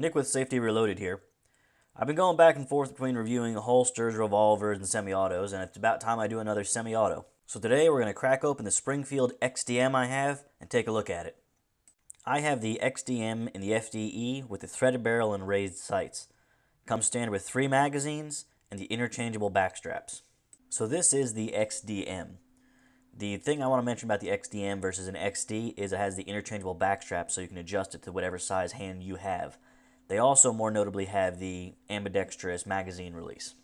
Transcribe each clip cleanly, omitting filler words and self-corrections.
Nick with Safety Reloaded here. I've been going back and forth between reviewing holsters, revolvers, and semi-autos, and it's about time I do another semi-auto. So today we're going to crack open the Springfield XDM I have and take a look at it. I have the XDM in the FDE with the threaded barrel and raised sights. Comes standard with 3 magazines and the interchangeable backstraps. So this is the XDM. The thing I want to mention about the XDM versus an XD is it has the interchangeable backstrap so you can adjust it to whatever size hand you have. They also more notably have the ambidextrous magazine release.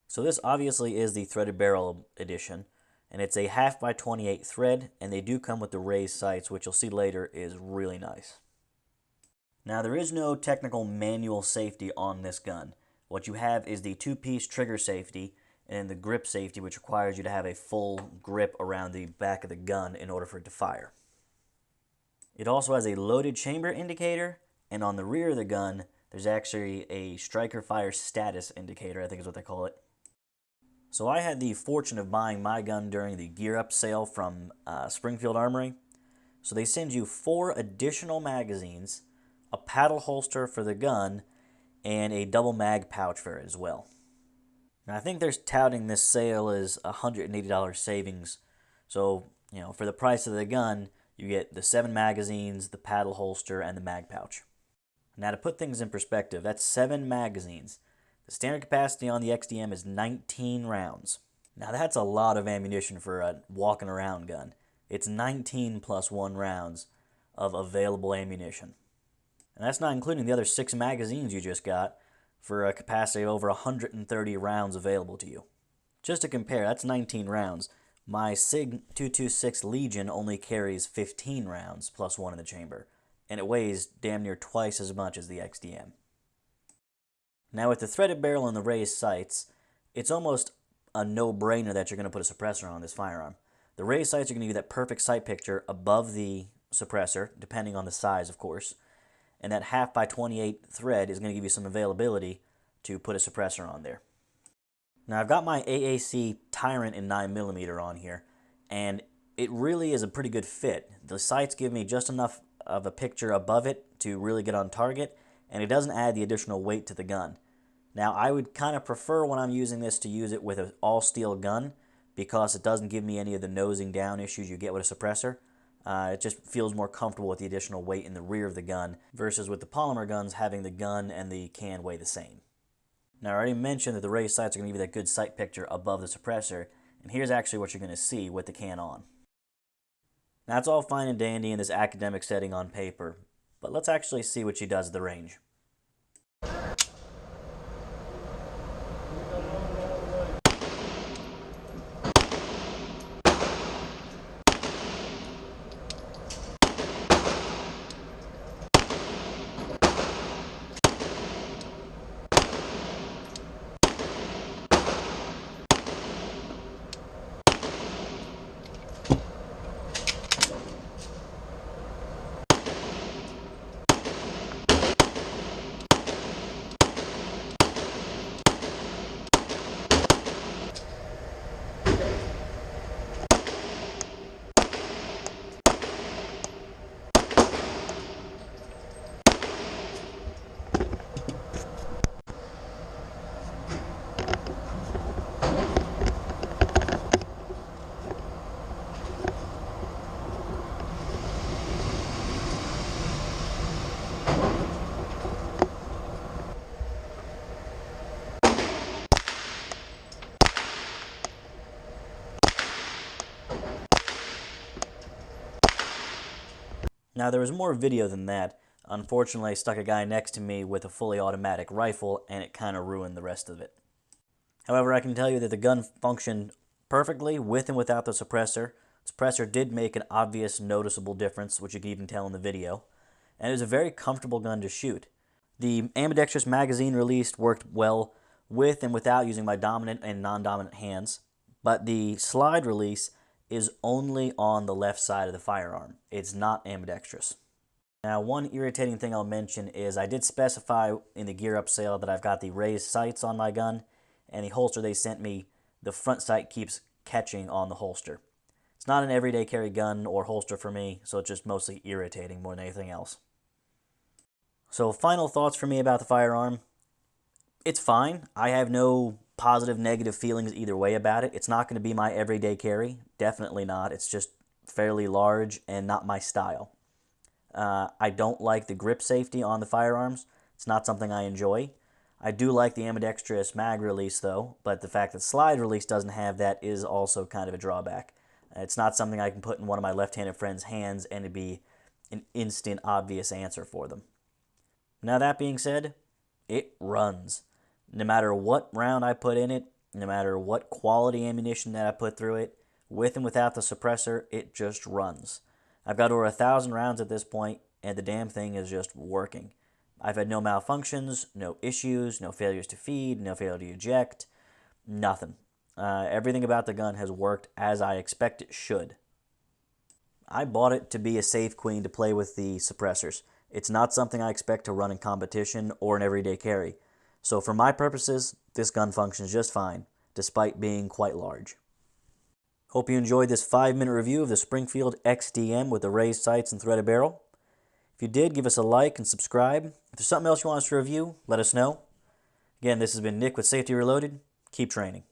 So this obviously is the threaded barrel edition, and it's a 1/2 by 28 thread, and they do come with the raised sights, which you'll see later is really nice. Now there is no technical manual safety on this gun. What you have is the 2-piece trigger safety and the grip safety, which requires you to have a full grip around the back of the gun in order for it to fire. It also has a loaded chamber indicator, and on the rear of the gun, there's actually a striker fire status indicator, I think is what they call it. So I had the fortune of buying my gun during the Gear Up sale from Springfield Armory. So they send you 4 additional magazines, a paddle holster for the gun, and a double mag pouch for it as well. Now I think they're touting this sale as $180 savings. So, for the price of the gun, you get the 7 magazines, the paddle holster, and the mag pouch. Now to put things in perspective, that's 7 magazines. The standard capacity on the XDM is 19 rounds. Now that's a lot of ammunition for a walking around gun. It's 19 plus 1 rounds of available ammunition. And that's not including the other 6 magazines you just got for a capacity of over 130 rounds available to you. Just to compare, that's 19 rounds. My SIG 226 Legion only carries 15 rounds plus 1 in the chamber, and it weighs damn near twice as much as the XDM. Now with the threaded barrel and the raised sights, it's almost a no-brainer that you're going to put a suppressor on this firearm. The raised sights are going to give you that perfect sight picture above the suppressor, depending on the size, of course, and that 1/2 by 28 thread is going to give you some availability to put a suppressor on there. Now I've got my AAC Tyrant in 9mm on here, and it really is a pretty good fit. The sights give me just enough of a picture above it to really get on target, and it doesn't add the additional weight to the gun. Now I would kind of prefer when I'm using this to use it with an all-steel gun because it doesn't give me any of the nosing down issues you get with a suppressor. It just feels more comfortable with the additional weight in the rear of the gun versus with the polymer guns having the gun and the can weigh the same. Now I already mentioned that the raised sights are going to give you that good sight picture above the suppressor, and here's actually what you're going to see with the can on. Now it's all fine and dandy in this academic setting on paper, but let's actually see what she does at the range. Now there was more video than that. Unfortunately, I stuck a guy next to me with a fully automatic rifle, and it kind of ruined the rest of it. However, I can tell you that the gun functioned perfectly with and without the suppressor. The suppressor did make an obvious, noticeable difference, which you can even tell in the video. And it was a very comfortable gun to shoot. The ambidextrous magazine release worked well with and without using my dominant and non-dominant hands, but the slide release is only on the left side of the firearm. It's not ambidextrous. Now, one irritating thing I'll mention is I did specify in the Gear Up sale that I've got the raised sights on my gun, and the holster they sent me, the front sight keeps catching on the holster. It's not an everyday carry gun or holster for me, so it's just mostly irritating more than anything else. So final thoughts for me about the firearm. It's fine. I have no positive, negative feelings either way about it. It's not going to be my everyday carry. Definitely not. It's just fairly large and not my style. I don't like the grip safety on the firearms. It's not something I enjoy. I do like the ambidextrous mag release though, but the fact that slide release doesn't have that is also kind of a drawback. It's not something I can put in one of my left-handed friends' hands and it'd be an instant, obvious answer for them. Now that being said, it runs. No matter what round I put in it, no matter what quality ammunition that I put through it, with and without the suppressor, it just runs. I've got over 1,000 rounds at this point, and the damn thing is just working. I've had no malfunctions, no issues, no failures to feed, no failure to eject, nothing. Everything about the gun has worked as I expect it should. I bought it to be a safe queen to play with the suppressors. It's not something I expect to run in competition or an everyday carry. So for my purposes, this gun functions just fine, despite being quite large. Hope you enjoyed this 5-minute review of the Springfield XDM with the raised sights and threaded barrel. If you did, give us a like and subscribe. If there's something else you want us to review, let us know. Again, this has been Nick with Safety Reloaded. Keep training.